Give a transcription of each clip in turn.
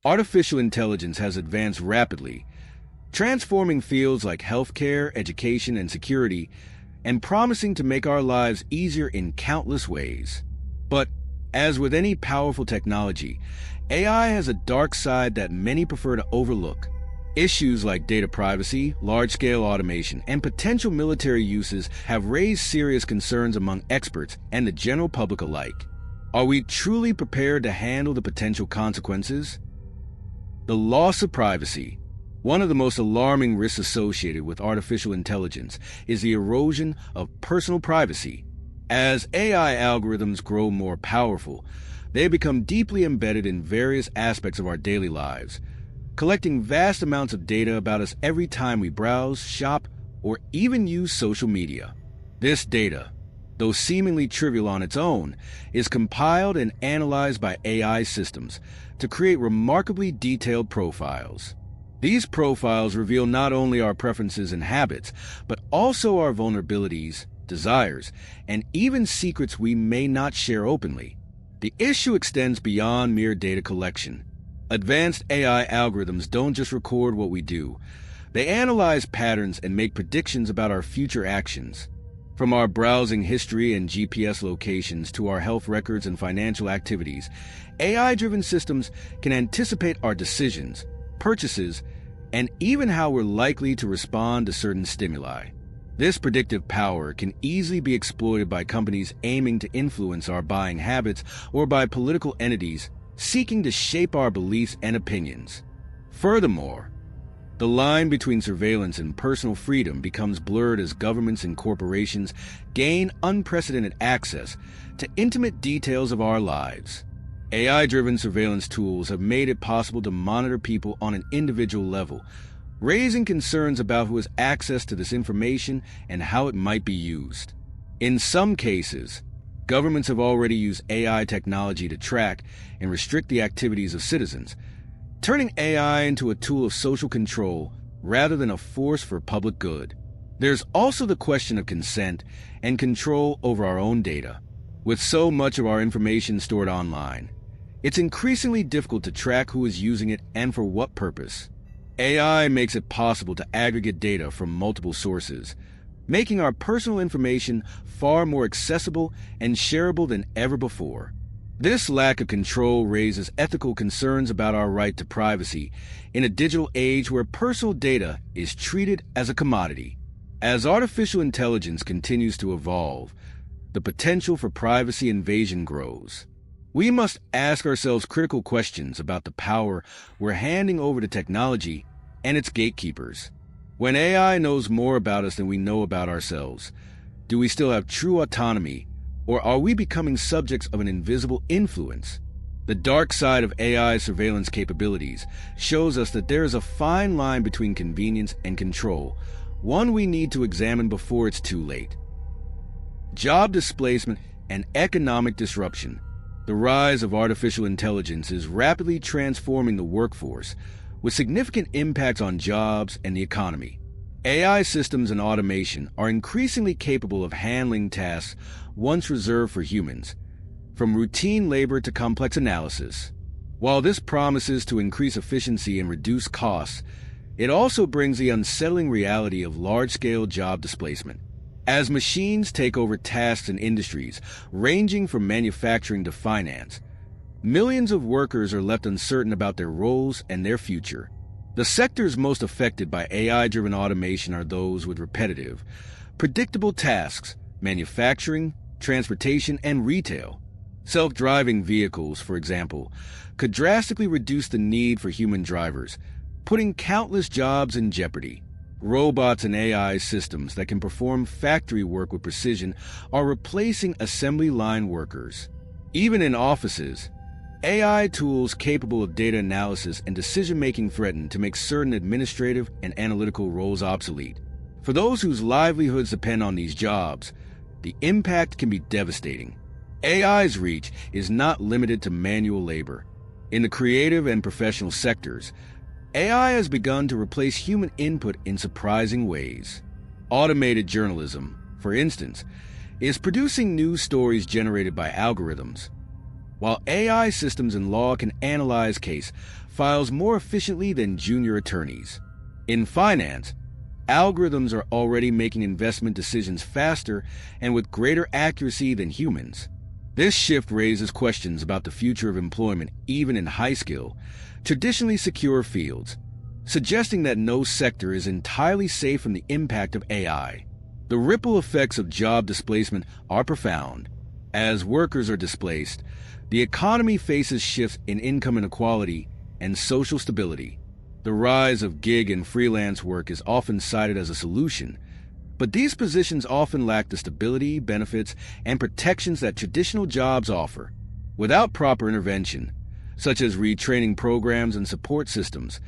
Artificial intelligence has advanced rapidly, transforming fields like healthcare, education, and security, and promising to make our lives easier in countless ways. But, as with any powerful technology, AI has a dark side that many prefer to overlook. Issues like data privacy, large-scale automation, and potential military uses have raised serious concerns among experts and the general public alike. Are we truly prepared to handle the potential consequences? The loss of privacy. One of the most alarming risks associated with artificial intelligence is the erosion of personal privacy. As AI algorithms grow more powerful, they become deeply embedded in various aspects of our daily lives, collecting vast amounts of data about us every time we browse, shop, or even use social media. This data, though seemingly trivial on its own, is compiled and analyzed by AI systems to create remarkably detailed profiles. These profiles reveal not only our preferences and habits, but also our vulnerabilities, desires, and even secrets we may not share openly. The issue extends beyond mere data collection. Advanced AI algorithms don't just record what we do. They analyze patterns and make predictions about our future actions. From our browsing history and GPS locations to our health records and financial activities, AI-driven systems can anticipate our decisions, purchases, and even how we're likely to respond to certain stimuli. This predictive power can easily be exploited by companies aiming to influence our buying habits or by political entities seeking to shape our beliefs and opinions. Furthermore, the line between surveillance and personal freedom becomes blurred as governments and corporations gain unprecedented access to intimate details of our lives. AI-driven surveillance tools have made it possible to monitor people on an individual level, raising concerns about who has access to this information and how it might be used. In some cases, governments have already used AI technology to track and restrict the activities of citizens, turning AI into a tool of social control rather than a force for public good. There's also the question of consent and control over our own data. With so much of our information stored online, it's increasingly difficult to track who is using it and for what purpose. AI makes it possible to aggregate data from multiple sources, making our personal information far more accessible and shareable than ever before. This lack of control raises ethical concerns about our right to privacy in a digital age where personal data is treated as a commodity. As artificial intelligence continues to evolve, the potential for privacy invasion grows. We must ask ourselves critical questions about the power we're handing over to technology and its gatekeepers. When AI knows more about us than we know about ourselves, do we still have true autonomy, or are we becoming subjects of an invisible influence? The dark side of AI surveillance capabilities shows us that there is a fine line between convenience and control, one we need to examine before it's too late. Job displacement and economic disruption. The rise of artificial intelligence is rapidly transforming the workforce, with significant impacts on jobs and the economy. AI systems and automation are increasingly capable of handling tasks once reserved for humans, from routine labor to complex analysis. While this promises to increase efficiency and reduce costs, it also brings the unsettling reality of large-scale job displacement. As machines take over tasks in industries ranging from manufacturing to finance, millions of workers are left uncertain about their roles and their future. The sectors most affected by AI-driven automation are those with repetitive, predictable tasks: manufacturing, transportation, and retail. Self-driving vehicles, for example, could drastically reduce the need for human drivers, putting countless jobs in jeopardy. Robots and AI systems that can perform factory work with precision are replacing assembly line workers. Even in offices, AI tools capable of data analysis and decision-making threaten to make certain administrative and analytical roles obsolete. For those whose livelihoods depend on these jobs, the impact can be devastating. AI's reach is not limited to manual labor. In the creative and professional sectors, AI has begun to replace human input in surprising ways. Automated journalism, for instance, is producing news stories generated by algorithms. while AI systems in law can analyze case files more efficiently than junior attorneys. In finance, algorithms are already making investment decisions faster and with greater accuracy than humans. This shift raises questions about the future of employment even in high-skill, traditionally secure fields, suggesting that no sector is entirely safe from the impact of AI. The ripple effects of job displacement are profound. As workers are displaced, the economy faces shifts in income inequality and social stability. The rise of gig and freelance work is often cited as a solution, but these positions often lack the stability, benefits, and protections that traditional jobs offer. Without proper intervention, such as retraining programs and support systems,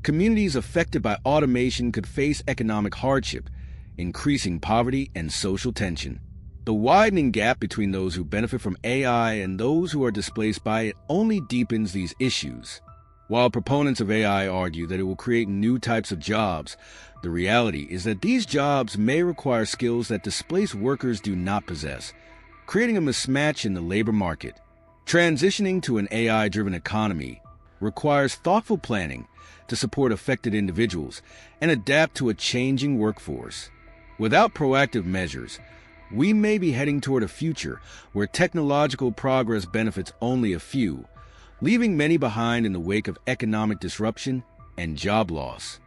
communities affected by automation could face economic hardship, increasing poverty and social tension. The widening gap between those who benefit from AI and those who are displaced by it only deepens these issues. While proponents of AI argue that it will create new types of jobs, the reality is that these jobs may require skills that displaced workers do not possess, creating a mismatch in the labor market. Transitioning to an AI-driven economy requires thoughtful planning to support affected individuals and adapt to a changing workforce. Without proactive measures, we may be heading toward a future where technological progress benefits only a few, leaving many behind in the wake of economic disruption and job loss.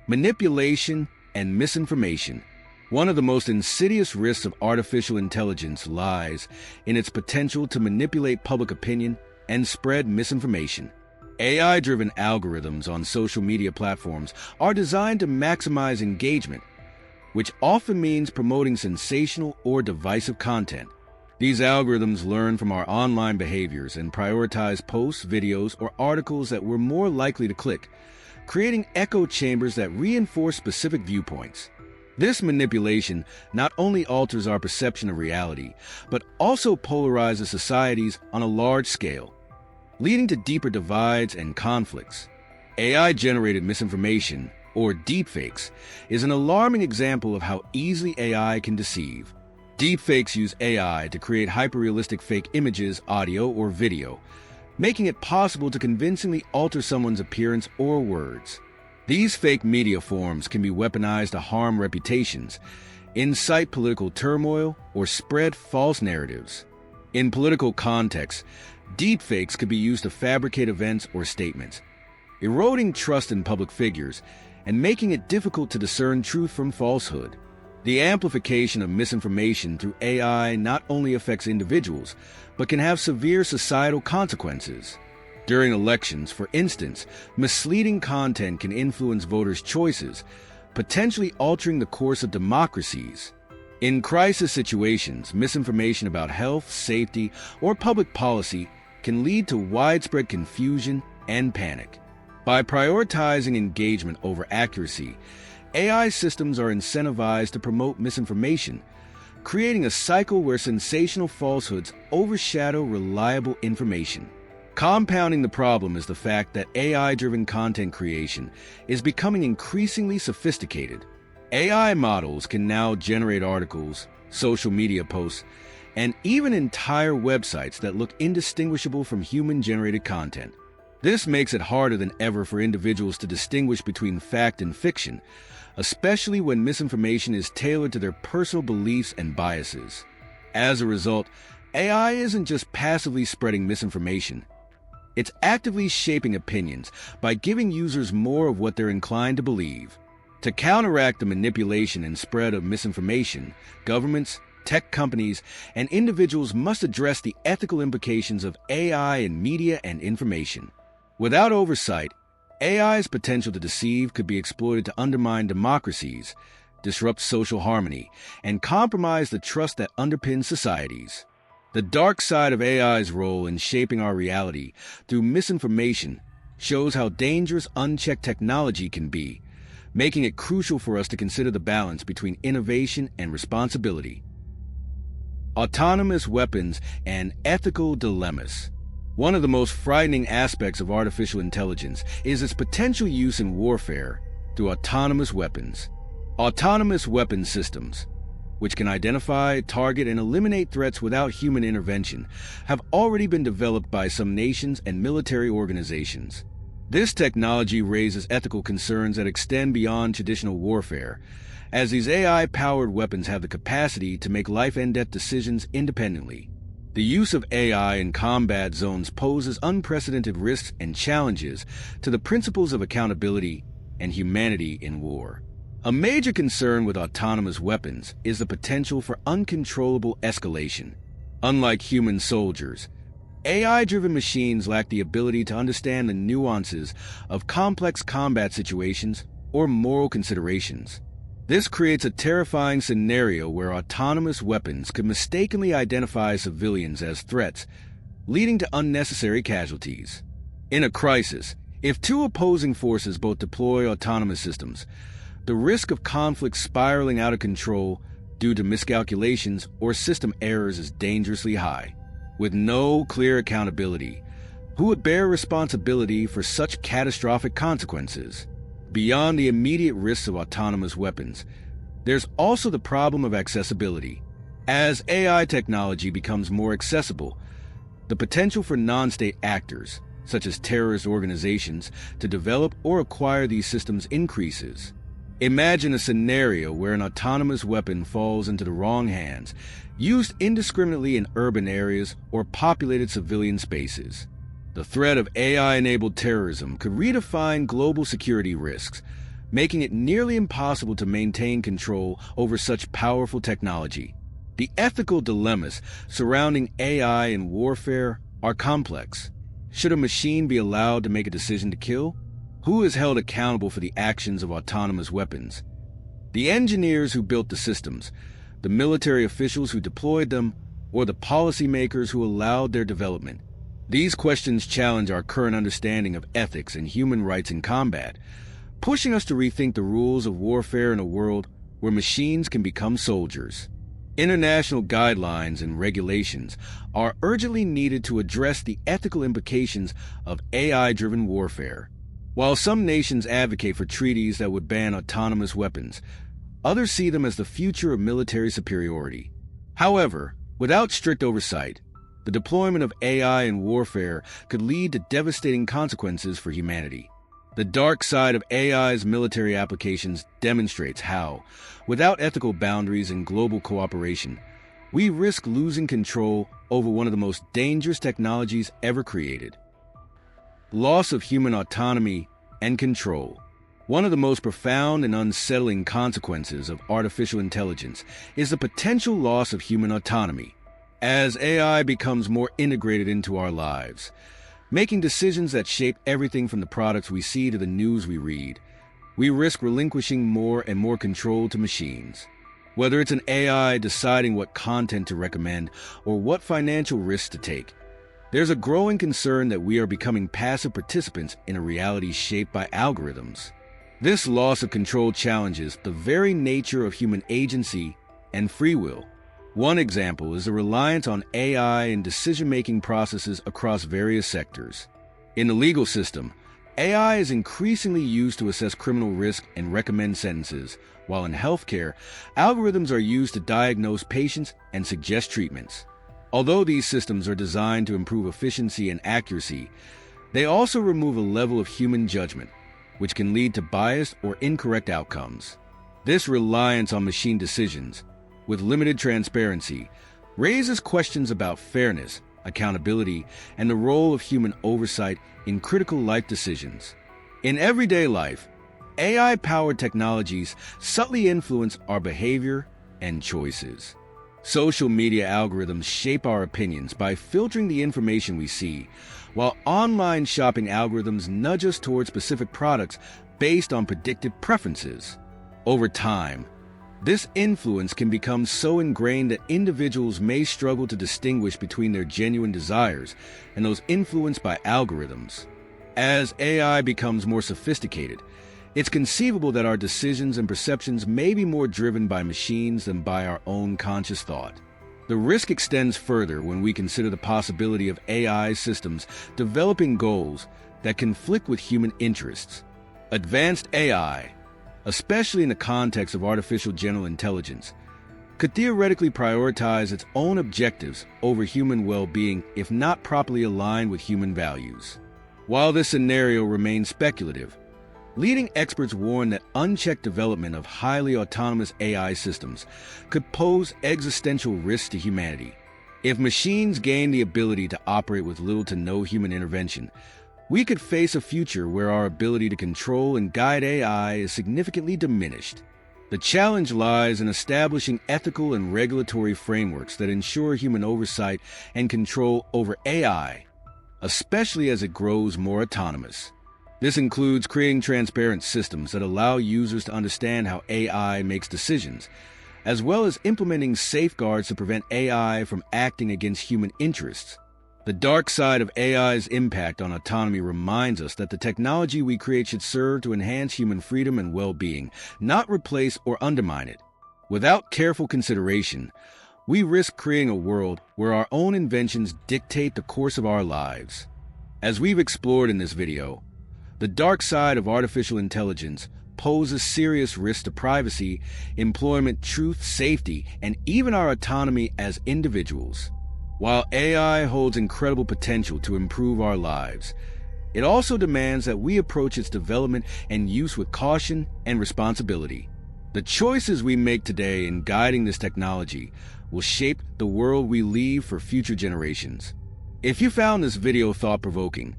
Manipulation and misinformation. One of the most insidious risks of artificial intelligence lies in its potential to manipulate public opinion and spread misinformation. AI-driven algorithms on social media platforms are designed to maximize engagement, which often means promoting sensational or divisive content. These algorithms learn from our online behaviors and prioritize posts, videos, or articles that we're more likely to click, creating echo chambers that reinforce specific viewpoints. This manipulation not only alters our perception of reality, but also polarizes societies on a large scale, leading to deeper divides and conflicts. AI-generated misinformation, or deepfakes, is an alarming example of how easily AI can deceive. Deepfakes use AI to create hyperrealistic fake images, audio, or video, making it possible to convincingly alter someone's appearance or words. These fake media forms can be weaponized to harm reputations, incite political turmoil, or spread false narratives. In political contexts, deepfakes could be used to fabricate events or statements, eroding trust in public figures and making it difficult to discern truth from falsehood. The amplification of misinformation through AI not only affects individuals, but can have severe societal consequences. During elections, for instance, misleading content can influence voters' choices, potentially altering the course of democracies. In crisis situations, misinformation about health, safety, or public policy can lead to widespread confusion and panic. By prioritizing engagement over accuracy, AI systems are incentivized to promote misinformation, creating a cycle where sensational falsehoods overshadow reliable information. Compounding the problem is the fact that AI-driven content creation is becoming increasingly sophisticated. AI models can now generate articles, social media posts, and even entire websites that look indistinguishable from human-generated content. This makes it harder than ever for individuals to distinguish between fact and fiction, especially when misinformation is tailored to their personal beliefs and biases. As a result, AI isn't just passively spreading misinformation. It's actively shaping opinions by giving users more of what they're inclined to believe. To counteract the manipulation and spread of misinformation, governments, tech companies, and individuals must address the ethical implications of AI in media and information. Without oversight, AI's potential to deceive could be exploited to undermine democracies, disrupt social harmony, and compromise the trust that underpins societies. The dark side of AI's role in shaping our reality through misinformation shows how dangerous unchecked technology can be, making it crucial for us to consider the balance between innovation and responsibility. Autonomous weapons and ethical dilemmas. One of the most frightening aspects of artificial intelligence is its potential use in warfare through autonomous weapons. Autonomous weapon systems, which can identify, target, and eliminate threats without human intervention, have already been developed by some nations and military organizations. This technology raises ethical concerns that extend beyond traditional warfare, as these AI-powered weapons have the capacity to make life and death decisions independently. The use of AI in combat zones poses unprecedented risks and challenges to the principles of accountability and humanity in war. A major concern with autonomous weapons is the potential for uncontrollable escalation. Unlike human soldiers, AI-driven machines lack the ability to understand the nuances of complex combat situations or moral considerations. This creates a terrifying scenario where autonomous weapons could mistakenly identify civilians as threats, leading to unnecessary casualties. In a crisis, if two opposing forces both deploy autonomous systems, the risk of conflict spiraling out of control due to miscalculations or system errors is dangerously high. With no clear accountability, who would bear responsibility for such catastrophic consequences? Beyond the immediate risks of autonomous weapons, there's also the problem of accessibility. As AI technology becomes more accessible, the potential for non-state actors, such as terrorist organizations, to develop or acquire these systems increases. Imagine a scenario where an autonomous weapon falls into the wrong hands, used indiscriminately in urban areas or populated civilian spaces. The threat of AI-enabled terrorism could redefine global security risks, making it nearly impossible to maintain control over such powerful technology. The ethical dilemmas surrounding AI in warfare are complex. Should a machine be allowed to make a decision to kill? Who is held accountable for the actions of autonomous weapons? The engineers who built the systems, the military officials who deployed them, or the policymakers who allowed their development? These questions challenge our current understanding of ethics and human rights in combat, pushing us to rethink the rules of warfare in a world where machines can become soldiers. International guidelines and regulations are urgently needed to address the ethical implications of AI-driven warfare. While some nations advocate for treaties that would ban autonomous weapons, others see them as the future of military superiority. However, without strict oversight, the deployment of AI in warfare could lead to devastating consequences for humanity. The dark side of AI's military applications demonstrates how, without ethical boundaries and global cooperation, we risk losing control over one of the most dangerous technologies ever created. Loss of human autonomy and control. One of the most profound and unsettling consequences of artificial intelligence is the potential loss of human autonomy. As AI becomes more integrated into our lives, making decisions that shape everything from the products we see to the news we read, we risk relinquishing more and more control to machines. Whether it's an AI deciding what content to recommend or what financial risks to take, there's a growing concern that we are becoming passive participants in a reality shaped by algorithms. This loss of control challenges the very nature of human agency and free will. One example is the reliance on AI in decision-making processes across various sectors. In the legal system, AI is increasingly used to assess criminal risk and recommend sentences, while in healthcare, algorithms are used to diagnose patients and suggest treatments. Although these systems are designed to improve efficiency and accuracy, they also remove a level of human judgment, which can lead to biased or incorrect outcomes. This reliance on machine decisions, with limited transparency, raises questions about fairness, accountability, and the role of human oversight in critical life decisions. In everyday life, AI-powered technologies subtly influence our behavior and choices. Social media algorithms shape our opinions by filtering the information we see, while online shopping algorithms nudge us toward specific products based on predicted preferences. Over time, this influence can become so ingrained that individuals may struggle to distinguish between their genuine desires and those influenced by algorithms. As AI becomes more sophisticated, it's conceivable that our decisions and perceptions may be more driven by machines than by our own conscious thought. The risk extends further when we consider the possibility of AI systems developing goals that conflict with human interests. Advanced AI, especially in the context of artificial general intelligence, could theoretically prioritize its own objectives over human well-being if not properly aligned with human values. While this scenario remains speculative, leading experts warn that unchecked development of highly autonomous AI systems could pose existential risks to humanity. If machines gain the ability to operate with little to no human intervention, we could face a future where our ability to control and guide AI is significantly diminished. The challenge lies in establishing ethical and regulatory frameworks that ensure human oversight and control over AI, especially as it grows more autonomous. This includes creating transparent systems that allow users to understand how AI makes decisions, as well as implementing safeguards to prevent AI from acting against human interests. The dark side of AI's impact on autonomy reminds us that the technology we create should serve to enhance human freedom and well-being, not replace or undermine it. Without careful consideration, we risk creating a world where our own inventions dictate the course of our lives. As we've explored in this video, the dark side of artificial intelligence poses serious risks to privacy, employment, truth, safety, and even our autonomy as individuals. While AI holds incredible potential to improve our lives, it also demands that we approach its development and use with caution and responsibility. The choices we make today in guiding this technology will shape the world we leave for future generations. If you found this video thought-provoking,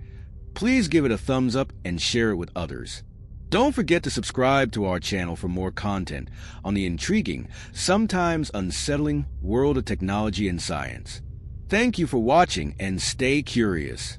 please give it a thumbs up and share it with others. Don't forget to subscribe to our channel for more content on the intriguing, sometimes unsettling world of technology and science. Thank you for watching and stay curious.